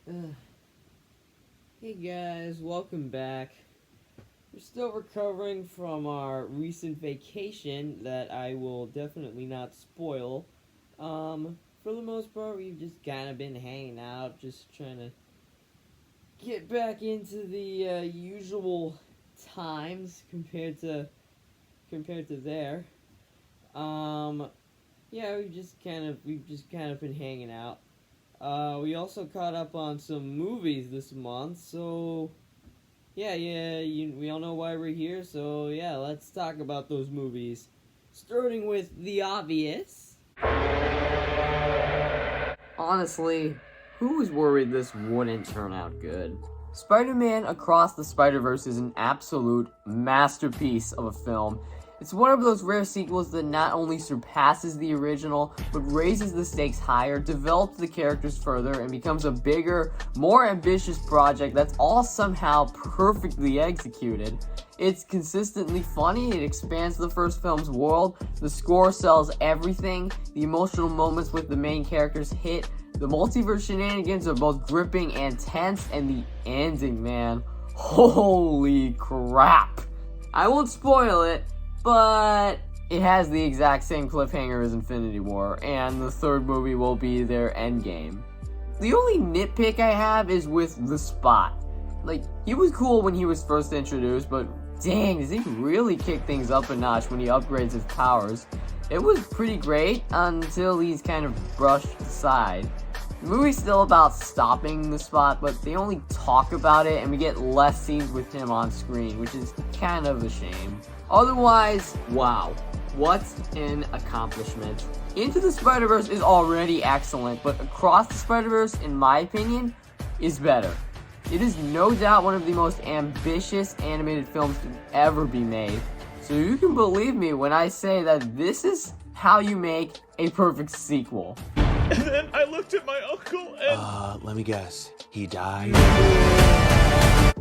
Uh, hey guys, welcome back. We're still recovering from our recent vacation that I will definitely not spoil. For the most part, we've just kind of been hanging out, just trying to get back into the usual times compared to there. Um, yeah, we've just kind of been hanging out. We also caught up on some movies this month, so we all know why we're here. So yeah, let's talk about those movies. Starting with the obvious. Honestly, who was worried this wouldn't turn out good? Spider-Man Across the Spider-Verse is an absolute masterpiece of a film. It's one of those rare sequels that not only surpasses the original, but raises the stakes higher, develops the characters further, and becomes a bigger, more ambitious project that's all somehow perfectly executed. It's consistently funny, it expands the first film's world, the score sells everything, the emotional moments with the main characters hit, the multiverse shenanigans are both gripping and tense, and the ending, man. Holy crap. I won't spoil it, but it has the exact same cliffhanger as Infinity War, and the third movie will be their endgame. The only nitpick I have is with the Spot. Like, he was cool when he was first introduced, but dang, does he really kick things up a notch when he upgrades his powers. It was pretty great until he's kind of brushed aside. The movie's still about stopping the Spot, but they only talk about it and we get less scenes with him on screen, which is kind of a shame. Otherwise, wow, what an accomplishment. Into the Spider-Verse is already excellent, but Across the Spider-Verse, in my opinion, is better. It is no doubt one of the most ambitious animated films to ever be made. So you can believe me when I say that this is how you make a perfect sequel. And then I looked at my uncle and... let me guess. He died?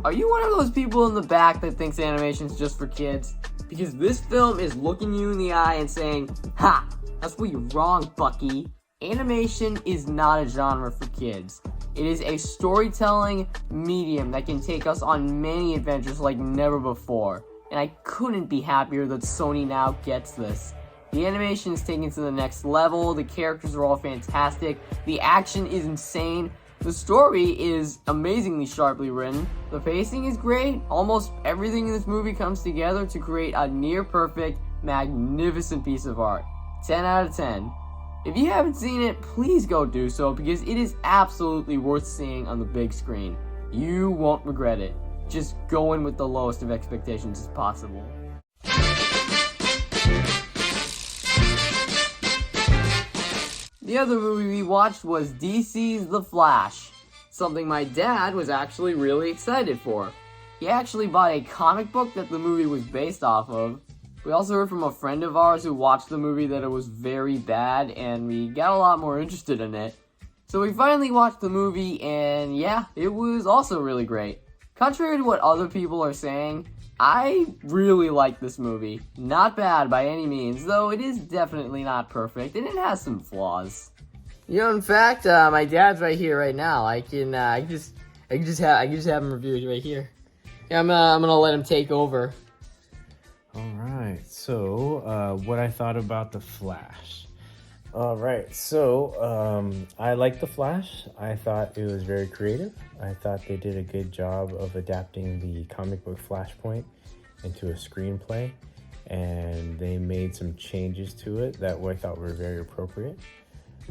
Are you one of those people in the back that thinks animation's just for kids? Because this film is looking you in the eye and saying, "Ha! That's where you're wrong, Bucky. Animation is not a genre for kids. It is a storytelling medium that can take us on many adventures like never before. And I couldn't be happier that Sony now gets this. The animation is taken to the next level, the characters are all fantastic, the action is insane, the story is amazingly sharply written, the pacing is great, almost everything in this movie comes together to create a near-perfect, magnificent piece of art. 10 out of 10. If you haven't seen it, please go do so because it is absolutely worth seeing on the big screen. You won't regret it. Just go in with the lowest of expectations as possible. The other movie we watched was DC's The Flash, something my dad was actually really excited for. He actually bought a comic book that the movie was based off of. We also heard from a friend of ours who watched the movie that it was very bad, and we got a lot more interested in it. So we finally watched the movie, and yeah, it was also really great. Contrary to what other people are saying, I really like this movie. Not bad by any means, though it is definitely not perfect, and it has some flaws. You know, in fact, my dad's right here right now. I can just have him review it right here. Yeah, I'm gonna let him take over. All right, so what I thought about The Flash. All right, so I like The Flash. I thought it was very creative. I thought they did a good job of adapting the comic book Flashpoint into a screenplay, and they made some changes to it that I thought were very appropriate.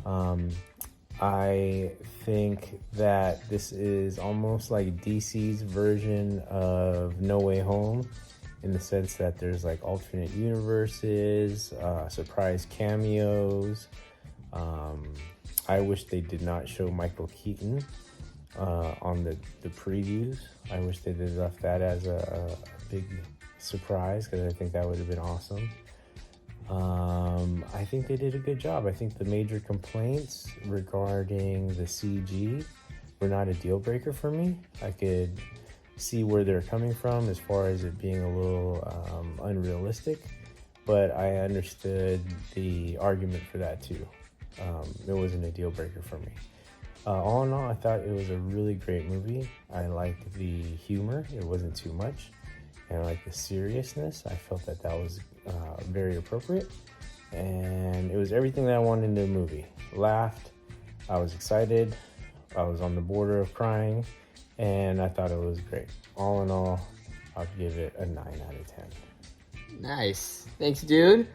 I think that this is almost like DC's version of No Way Home, in the sense that there's like alternate universes, surprise cameos. I wish they did not show Michael Keaton on the previews. I wish they did left that as a big surprise, because I think that would have been awesome. I think they did a good job. I think the major complaints regarding the CG were not a deal breaker for me. I could see where they're coming from as far as it being a little unrealistic, but I understood the argument for that too. It wasn't a deal breaker for me. All in all, I thought it was a really great movie. I liked the humor. It wasn't too much. And I liked the seriousness. I felt that was very appropriate. And it was everything that I wanted in the movie. Laughed. I was excited. I was on the border of crying. And I thought it was great. All in all, I'll give it a 9 out of 10. Nice. Thanks, dude.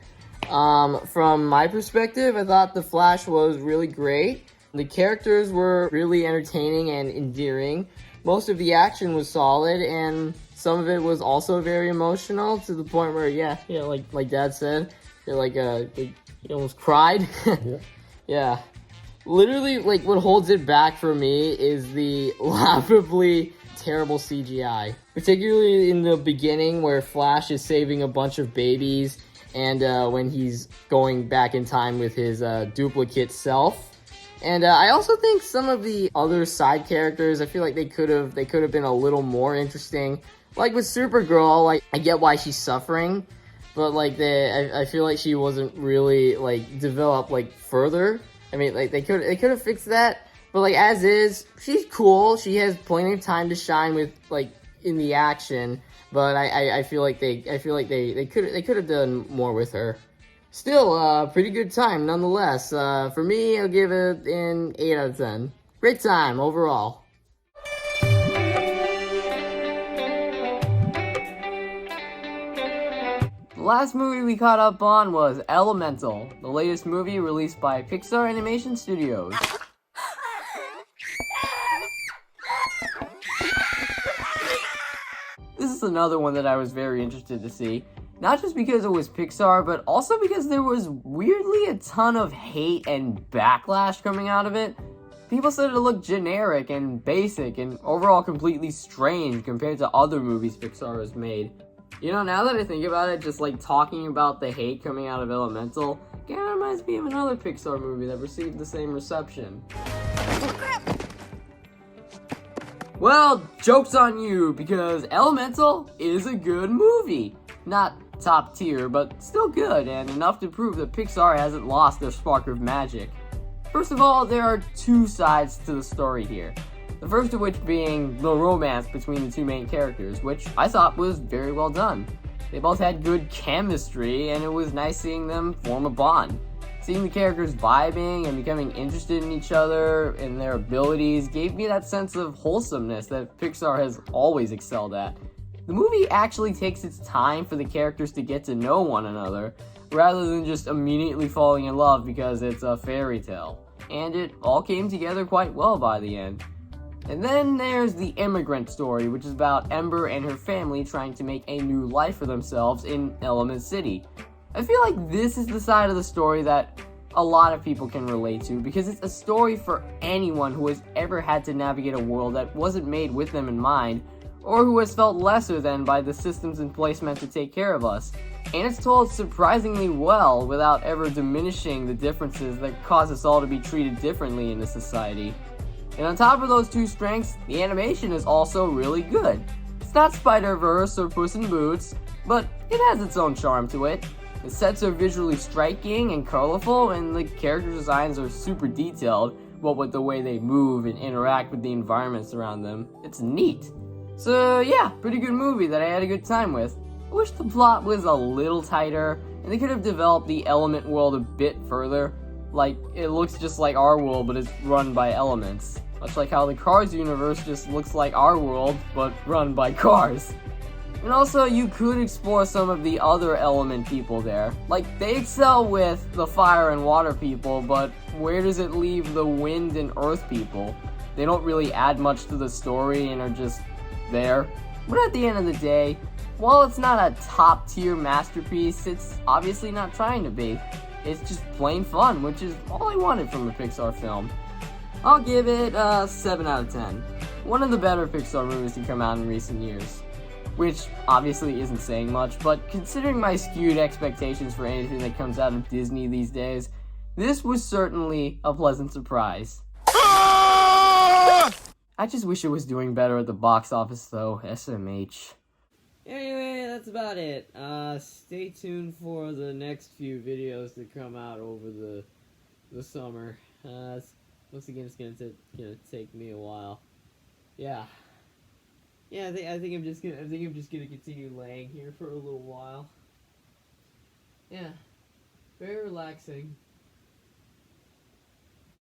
From my perspective, I thought The Flash was really great. The characters were really entertaining and endearing. Most of the action was solid, and some of it was also very emotional to the point where, like Dad said, you almost cried. Yeah. Yeah. Literally, like, what holds it back for me is the laughably terrible CGI. Particularly in the beginning where Flash is saving a bunch of babies and when he's going back in time with his duplicate self. And I also think some of the other side characters, I feel like they could have been a little more interesting. Like with Supergirl, like, I get why she's suffering, but like I feel like she wasn't really like developed like further. I mean, like they could have fixed that, but like as is, she's cool. She has plenty of time to shine with like in the action, but I feel like they could have done more with her. Still, pretty good time nonetheless. For me, I'll give it an 8 out of 10. Great time overall. The last movie we caught up on was Elemental, the latest movie released by Pixar Animation Studios. This is another one that I was very interested to see. Not just because it was Pixar, but also because there was weirdly a ton of hate and backlash coming out of it. People said it looked generic and basic and overall completely strange compared to other movies Pixar has made. You know, now that I think about it, just like talking about the hate coming out of Elemental, kind of reminds me of another Pixar movie that received the same reception. Well, joke's on you, because Elemental is a good movie. Not top tier, but still good, and enough to prove that Pixar hasn't lost their spark of magic. First of all, there are two sides to the story here. The first of which being the romance between the two main characters, which I thought was very well done. They both had good chemistry, and it was nice seeing them form a bond. Seeing the characters vibing and becoming interested in each other and their abilities gave me that sense of wholesomeness that Pixar has always excelled at. The movie actually takes its time for the characters to get to know one another, rather than just immediately falling in love because it's a fairy tale. And it all came together quite well by the end. And then there's the immigrant story, which is about Ember and her family trying to make a new life for themselves in Element City. I feel like this is the side of the story that a lot of people can relate to, because it's a story for anyone who has ever had to navigate a world that wasn't made with them in mind, or who has felt lesser than by the systems in place meant to take care of us. And it's told surprisingly well without ever diminishing the differences that cause us all to be treated differently in this society. And on top of those two strengths, the animation is also really good. It's not Spider-Verse or Puss in Boots, but it has its own charm to it. The sets are visually striking and colorful, and the character designs are super detailed, what with the way they move and interact with the environments around them. It's neat. So yeah, pretty good movie that I had a good time with. I wish the plot was a little tighter, and they could have developed the element world a bit further. Like, it looks just like our world, but it's run by elements. Much like how the Cars universe just looks like our world, but run by cars. And also, you could explore some of the other element people there. Like, they excel with the fire and water people, but where does it leave the wind and earth people? They don't really add much to the story and are just there. But at the end of the day, while it's not a top tier masterpiece, it's obviously not trying to be. It's just plain fun, which is all I wanted from a Pixar film. I'll give it a 7 out of 10. One of the better Pixar movies to come out in recent years. Which obviously isn't saying much, but considering my skewed expectations for anything that comes out of Disney these days, this was certainly a pleasant surprise. I just wish it was doing better at the box office though, SMH. Anyway, that's about it. Stay tuned for the next few videos to come out over the summer. Once again, it's gonna take me a while. Yeah. Yeah, I think I'm just gonna continue laying here for a little while. Yeah. Very relaxing.